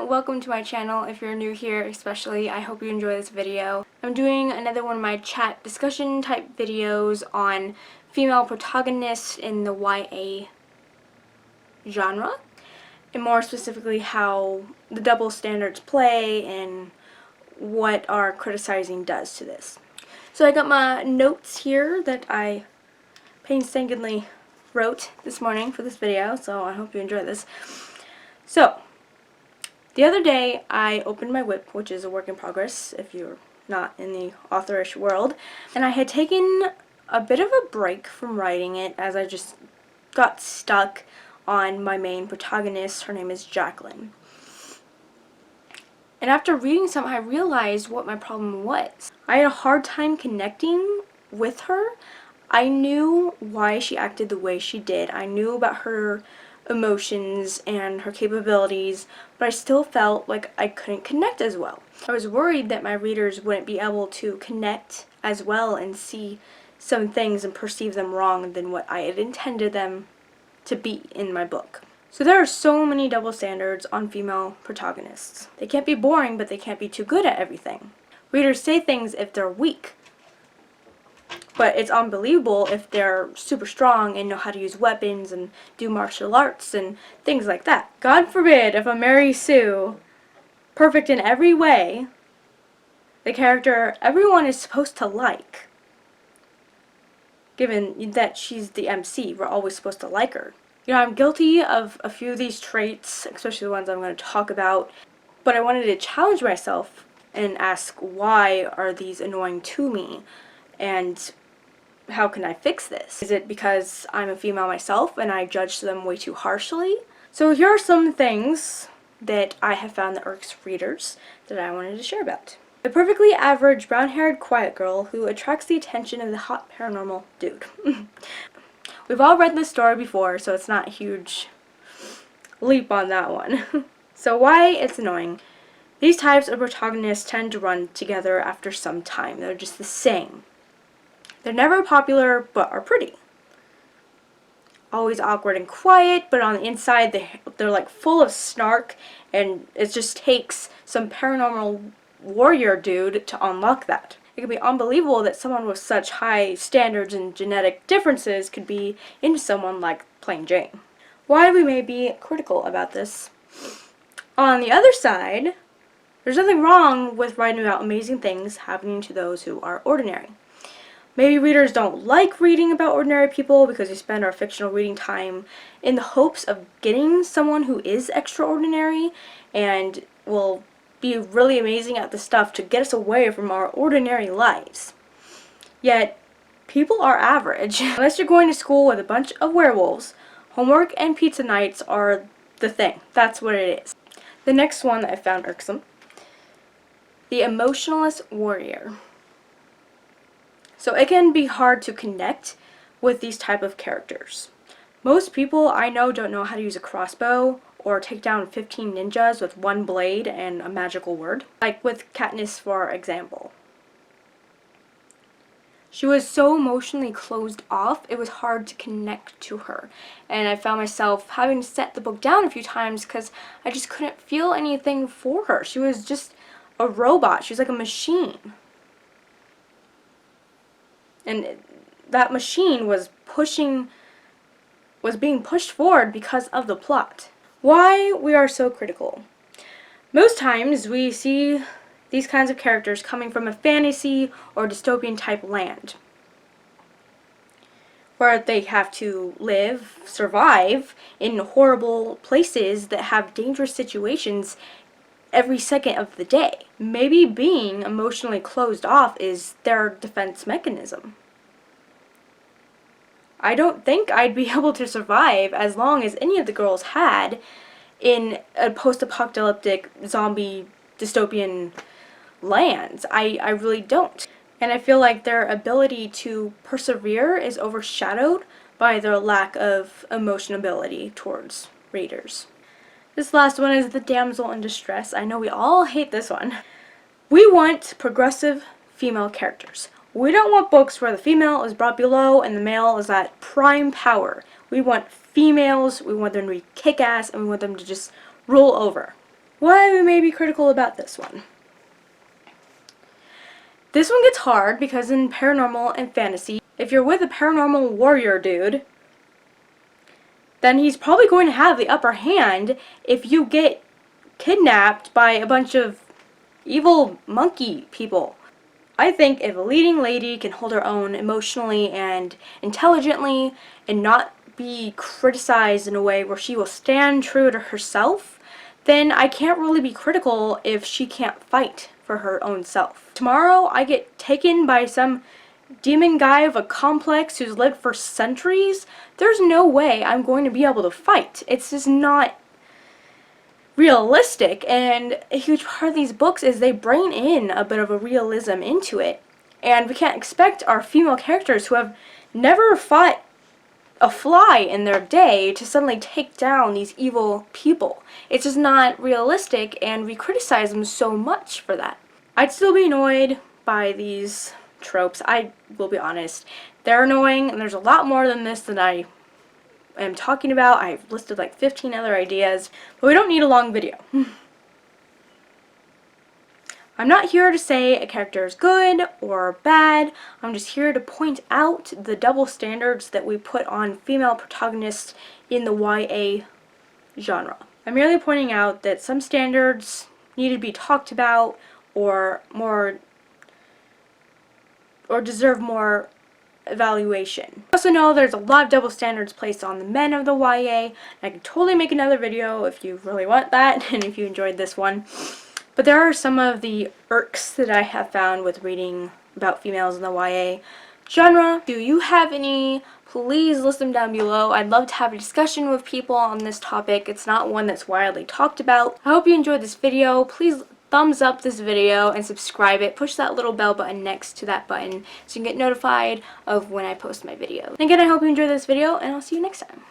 welcome to my channel. If you're new here especially, I hope you enjoy this video. I'm doing another one of my chat discussion type videos on female protagonists in the YA genre, and more specifically how the double standards play and what our criticizing does to this. So I got my notes here that I painstakingly wrote this morning for this video, so I hope you enjoy this. So, the other day I opened my whip, which is a work in progress if you're not in the authorish world, and I had taken a bit of a break from writing it as I just got stuck on my main protagonist. Her name is Jacqueline. And after reading some, I realized what my problem was. I had a hard time connecting with her. I knew why she acted the way she did. I knew about her emotions and her capabilities, but I still felt like I couldn't connect as well. I was worried that my readers wouldn't be able to connect as well and see some things and perceive them wrong than what I had intended them to be in my book. So there are so many double standards on female protagonists. They can't be boring, but they can't be too good at everything. Readers say things if they're weak, but it's unbelievable if they're super strong and know how to use weapons and do martial arts and things like that. God forbid if a Mary Sue, perfect in every way, the character everyone is supposed to like, given that she's the MC, we're always supposed to like her. You know, I'm guilty of a few of these traits, especially the ones I'm going to talk about, but I wanted to challenge myself and ask, why are these annoying to me? And how can I fix this? Is it because I'm a female myself and I judge them way too harshly? So here are some things that I have found that irks readers that I wanted to share about. The perfectly average brown-haired quiet girl who attracts the attention of the hot paranormal dude. We've all read this story before, so it's not a huge leap on that one. So why it's annoying. These types of protagonists tend to run together after some time. They're just the same. They're never popular, but are pretty. Always awkward and quiet, but on the inside they're like full of snark, and it just takes some paranormal warrior dude to unlock that. It can be unbelievable that someone with such high standards and genetic differences could be into someone like plain Jane. Why we may be critical about this. On the other side, there's nothing wrong with writing about amazing things happening to those who are ordinary. Maybe readers don't like reading about ordinary people because we spend our fictional reading time in the hopes of getting someone who is extraordinary and will be really amazing at the stuff to get us away from our ordinary lives. Yet, people are average. Unless you're going to school with a bunch of werewolves, homework and pizza nights are the thing. That's what it is. The next one that I found irksome. The emotionless warrior. So it can be hard to connect with these type of characters. Most people I know don't know how to use a crossbow or take down 15 ninjas with one blade and a magical word. Like with Katniss, for example. She was so emotionally closed off, it was hard to connect to her. And I found myself having to set the book down a few times because I just couldn't feel anything for her. She was just a robot. She was like a machine. And that machine was being pushed forward because of the plot. Why we are so critical. Most times we see these kinds of characters coming from a fantasy or dystopian type land, where they have to live, survive in horrible places that have dangerous situations every second of the day. Maybe being emotionally closed off is their defense mechanism. I don't think I'd be able to survive as long as any of the girls had in a post-apocalyptic zombie dystopian lands. I really don't. And I feel like their ability to persevere is overshadowed by their lack of emotionability towards readers. This last one is the damsel in distress. I know we all hate this one. We want progressive female characters. We don't want books where the female is brought below and the male is at prime power. We want females, we want them to be kick-ass, and we want them to just rule over. why we may be critical about this one. This one gets hard because in paranormal and fantasy, if you're with a paranormal warrior dude, then he's probably going to have the upper hand if you get kidnapped by a bunch of evil monkey people. I think if a leading lady can hold her own emotionally and intelligently and not be criticized in a way where she will stand true to herself, then I can't really be critical if she can't fight for her own self. Tomorrow I get taken by some demon guy of a complex who's lived for centuries. There's no way I'm going to be able to fight. It's just not realistic, and a huge part of these books is they bring in a bit of a realism into it, and we can't expect our female characters who have never fought a fly in their day to suddenly take down these evil people. It's just not realistic, and we criticize them so much for that. I'd still be annoyed by these tropes. I will be honest, they're annoying, and there's a lot more than this that I am talking about. I've listed like 15 other ideas, but we don't need a long video. I'm not here to say a character is good or bad. I'm just here to point out the double standards that we put on female protagonists in the YA genre. I'm merely pointing out that some standards need to be talked about or deserve more evaluation. I also know there's a lot of double standards placed on the men of the YA. I can totally make another video if you really want that and if you enjoyed this one. But there are some of the irks that I have found with reading about females in the YA genre. Do you have any? Please list them down below. I'd love to have a discussion with people on this topic. It's not one that's widely talked about. I hope you enjoyed this video. Please thumbs up this video and subscribe it. Push that little bell button next to that button so you can get notified of when I post my video. And again, I hope you enjoyed this video, and I'll see you next time.